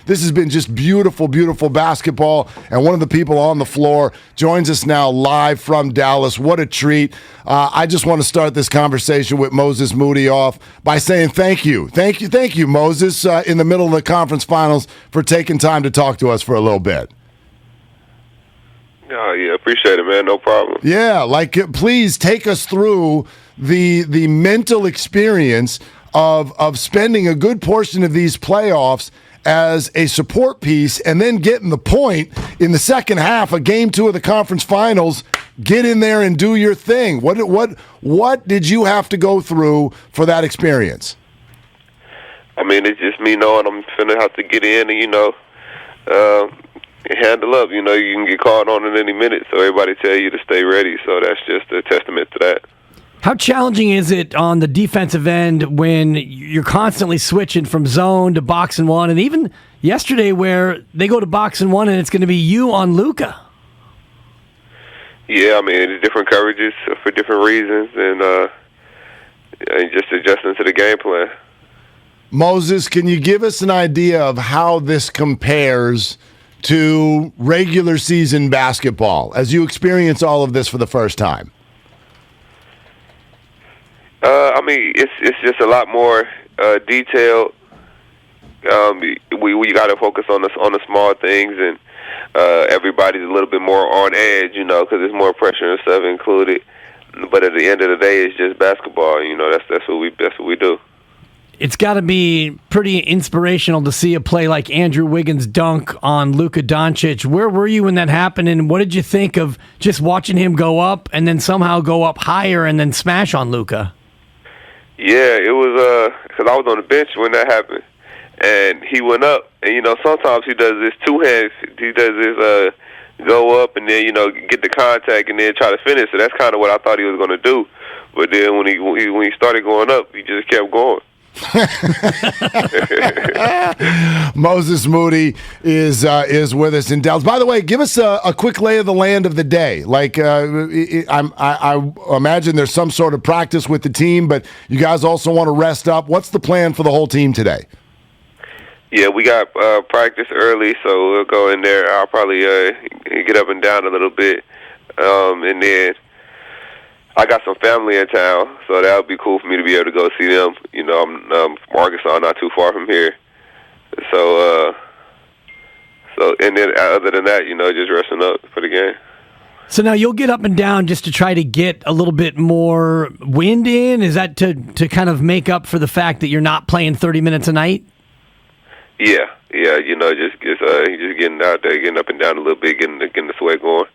This has been just beautiful, beautiful basketball. And one of the people on the floor joins us now live from Dallas. What a treat. I just want to start this conversation with Moses Moody off by saying thank you. Thank you, Moses, in the middle of the conference finals for taking time to talk to us for a little bit. Oh, yeah, appreciate it, man. No problem. Yeah, please take us through the mental experience of spending a good portion of these playoffs as a support piece and then getting the point in the second half of Game 2 of the conference finals. Get in there and do your thing. What did you have to go through for that experience? I mean, it's just me knowing I'm finna have to get in and, handle up. You can get called on at any minute, so everybody tell you to stay ready. So that's just a testament to that. How challenging is it on the defensive end when you're constantly switching from zone to box and one, and even yesterday where they go to box and one and it's going to be you on Luka? Yeah, I mean, it's different coverages for different reasons, and just adjusting to the game plan. Moses, can you give us an idea of how this compares to regular season basketball as you experience all of this for the first time? I mean, it's just a lot more detailed. We got to focus on the small things, and everybody's a little bit more on edge, because there's more pressure and stuff included. But at the end of the day, it's just basketball. That's what we do. It's got to be pretty inspirational to see a play like Andrew Wiggins' dunk on Luka Doncic. Where were you when that happened, and what did you think of just watching him go up and then somehow go up higher and then smash on Luka? Yeah, it was because I was on the bench when that happened, and he went up, and sometimes he does this two hands. He does this go up and then get the contact and then try to finish. So that's kind of what I thought he was going to do, but then when he started going up, he just kept going. Moses Moody is with us in Dallas. By the way, give us a quick lay of the land of the day. I imagine there's some sort of practice with the team, but you guys also want to rest up. What's the plan for the whole team today? Yeah, we got practice early, so we'll go in there. I'll probably get up and down a little bit, and then I got some family in town, so that would be cool for me to be able to go see them. I'm from Arkansas, not too far from here. So and then other than that, just resting up for the game. So now you'll get up and down just to try to get a little bit more wind in? Is that to kind of make up for the fact that you're not playing 30 minutes a night? Yeah, just getting out there, getting up and down a little bit, getting the sweat going.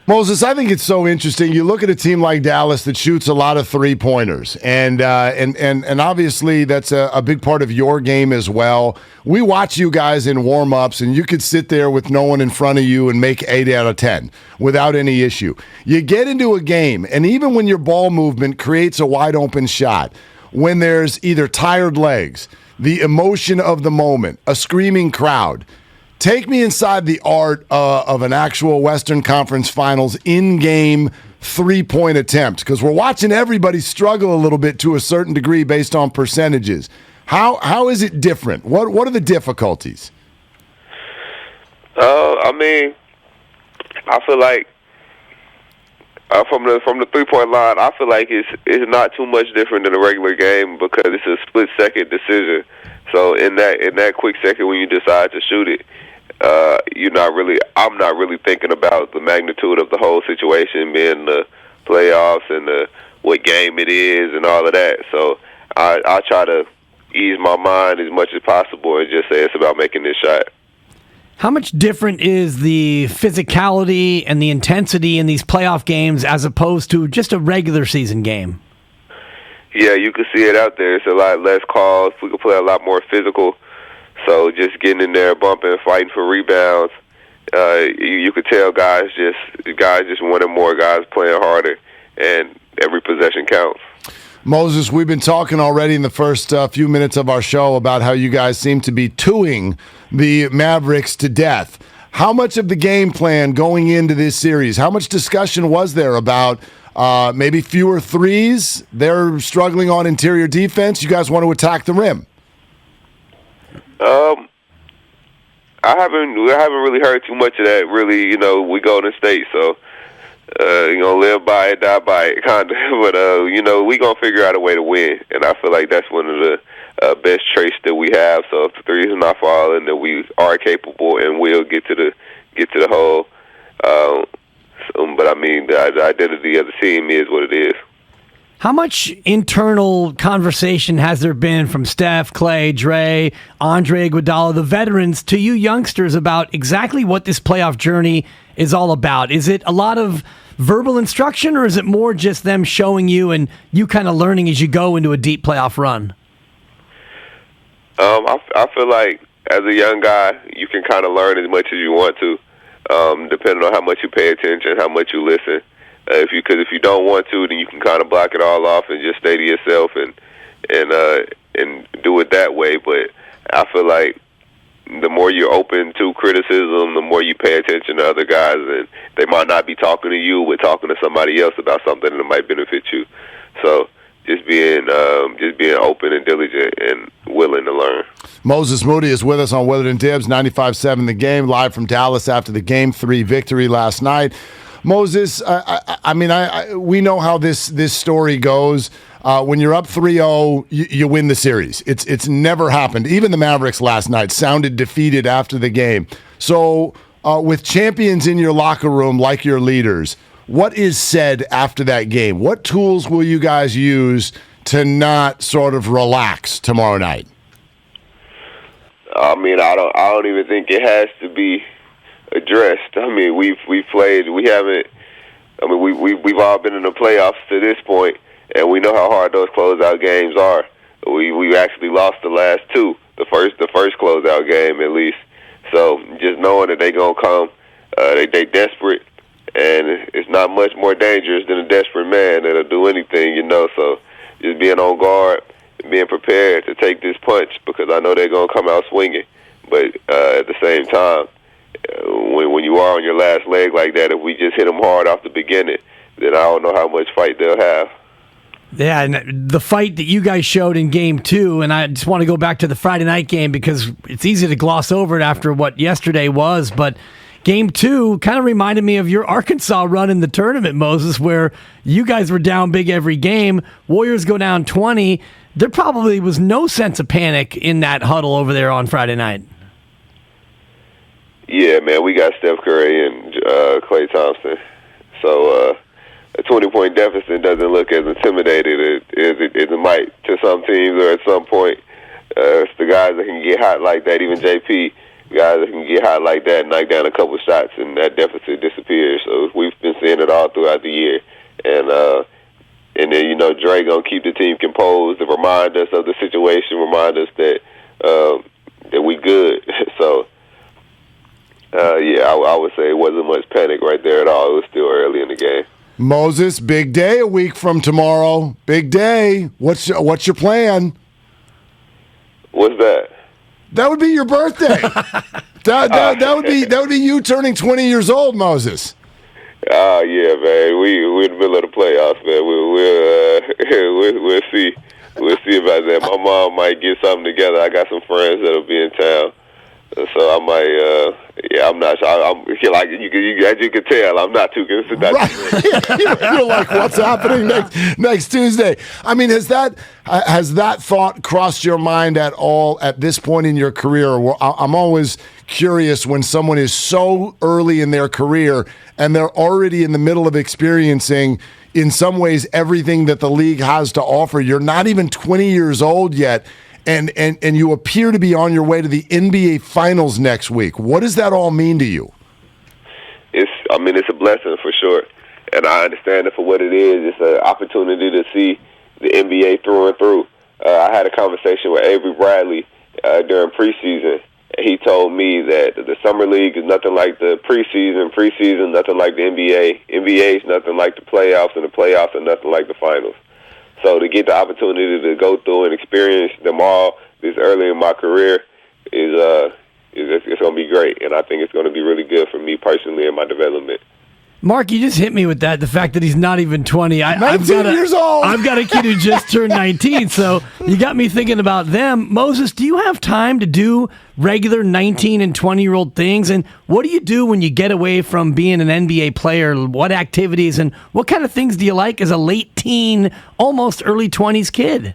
Moses, I think it's so interesting. You look at a team like Dallas that shoots a lot of three-pointers, and obviously that's a big part of your game as well. We watch you guys in warm-ups, and you could sit there with no one in front of you and make 8 out of 10 without any issue. You get into a game, and even when your ball movement creates a wide-open shot, when there's either tired legs, the emotion of the moment, a screaming crowd, take me inside the art of an actual Western Conference Finals in-game three-point attempt, because we're watching everybody struggle a little bit to a certain degree based on percentages. How is it different? What are the difficulties? I mean, I feel like from the three-point line, I feel like it's not too much different than a regular game because it's a split-second decision. So in that quick second when you decide to shoot it, I'm not really thinking about the magnitude of the whole situation, being the playoffs and what game it is and all of that. So I try to ease my mind as much as possible and just say it's about making this shot. How much different is the physicality and the intensity in these playoff games as opposed to just a regular season game? Yeah, you can see it out there. It's a lot less calls. We can play a lot more physical. So just getting in there, bumping, fighting for rebounds. You could tell guys just wanting more, guys playing harder, and every possession counts. Moses, we've been talking already in the first few minutes of our show about how you guys seem to be tooing the Mavericks to death. How much of the game plan going into this series, how much discussion was there about maybe fewer threes? They're struggling on interior defense. You guys want to attack the rim. I haven't really heard too much of that. Really, we Golden State, so live by it, die by it, kind of. But we gonna figure out a way to win, and I feel like that's one of the best traits that we have. So if the three is not falling, that we are capable and will get to the hole. But I mean, the identity of the team is what it is. How much internal conversation has there been from Steph, Clay, Dre, Andre Iguodala, the veterans, to you youngsters about exactly what this playoff journey is all about? Is it a lot of verbal instruction, or is it more just them showing you and you kind of learning as you go into a deep playoff run? I feel like as a young guy, you can kind of learn as much as you want to, depending on how much you pay attention, how much you listen. If you don't want to, then you can kind of block it all off and just stay to yourself and do it that way. But I feel like the more you're open to criticism, the more you pay attention to other guys, and they might not be talking to you, but talking to somebody else about something that might benefit you. So just being open and diligent and willing to learn. Moses Moody is with us on Willard and Dibbs, 95.7 The Game, live from Dallas after the Game 3 victory last night. Moses, we know how this story goes. When you're up 3-0, you win the series. It's never happened. Even the Mavericks last night sounded defeated after the game. So with champions in your locker room like your leaders, what is said after that game? What tools will you guys use to not sort of relax tomorrow night? I mean, I don't even think it has to be addressed. I mean, we've played. We haven't. I mean, we've all been in the playoffs to this point, and we know how hard those closeout games are. We actually lost the last two, the first closeout game at least. So just knowing that they gonna come, they desperate, and it's not much more dangerous than a desperate man that'll do anything, So just being on guard and being prepared to take this punch, because I know they're gonna come out swinging. But at the same time, when you are on your last leg like that, if we just hit them hard off the beginning, then I don't know how much fight they'll have. Yeah, and the fight that you guys showed in Game 2, and I just want to go back to the Friday night game because it's easy to gloss over it after what yesterday was, but Game 2 kind of reminded me of your Arkansas run in the tournament, Moses, where you guys were down big every game. Warriors go down 20. There probably was no sense of panic in that huddle over there on Friday night. Yeah, man, we got Steph Curry and Klay Thompson. So a 20-point deficit doesn't look as intimidating as it might to some teams, or at some point. It's the guys that can get hot like that, even JP, guys that can get hot like that, knock down a couple shots, and that deficit disappears. So we've been seeing it all throughout the year. And then, Dre going to keep the team composed and remind us of the situation, remind us that we good. So, I would say it wasn't much panic right there at all. It was still early in the game. Moses, big day a week from tomorrow. Big day. What's your plan? What's that? That would be your birthday. that would be you turning 20 years old, Moses. Oh yeah, man. We're in the middle of the playoffs, man. We'll see. We'll see about that. My mom might get something together. I got some friends that'll be in town. So I might, I'm not sure. I'm like as you can tell, I'm not too good. Right. You're like, what's happening next Tuesday? I mean, has that thought crossed your mind at all at this point in your career? I'm always curious when someone is so early in their career and they're already in the middle of experiencing, in some ways, everything that the league has to offer. You're not even 20 years old yet. And you appear to be on your way to the NBA Finals next week. What does that all mean to you? It's a blessing for sure, and I understand it for what it is. It's an opportunity to see the NBA through and through. I had a conversation with Avery Bradley during preseason, and he told me that the summer league is nothing like the preseason nothing like the NBA is nothing like the playoffs, and the playoffs are nothing like the finals. So to get the opportunity to go through and experience them all this early in my career is it's going to be great, and I think it's going to be really good for me personally and my development. Mark, you just hit me with that. The fact that he's not even 20. 19 years old. I've got a kid who just turned 19, so you got me thinking about them. Moses, do you have time to do regular 19 and 20-year-old things? And what do you do when you get away from being an NBA player? What activities and what kind of things do you like as a late teen, almost early 20s kid?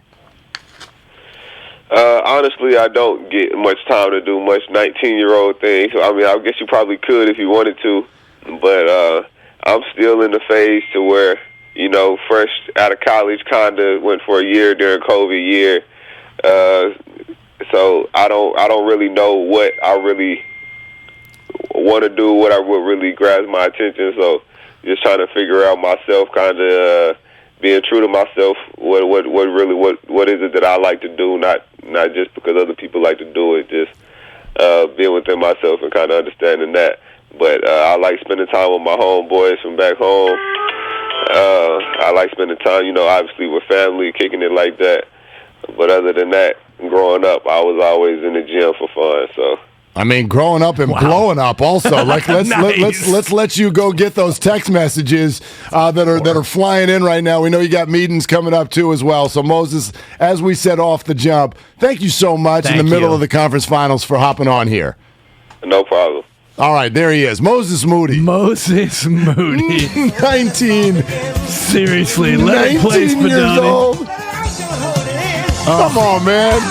Honestly, I don't get much time to do much 19-year-old things. I mean, I guess you probably could if you wanted to, but I'm still in the phase to where, fresh out of college, kind of went for a year during COVID year. So I don't really know what I really want to do, what I would really grasp my attention. So just trying to figure out myself, kind of being true to myself. What is it that I like to do? Not just because other people like to do it. Just being within myself and kind of understanding that. But I like spending time with my homeboys from back home. I like spending time, obviously with family, kicking it like that. But other than that, growing up, I was always in the gym for fun. So. I mean, growing up and blowing up also. Like let's Nice. let you go get those text messages that are flying in right now. We know you got meetings coming up too as well. So Moses, as we said off the jump, thank you so much in the middle of the conference finals for hopping on here. No problem. All right, there he is, Moses Moody. Moses Moody. 19. Seriously, let it play, 19 years Spadoni. old. Come on, man.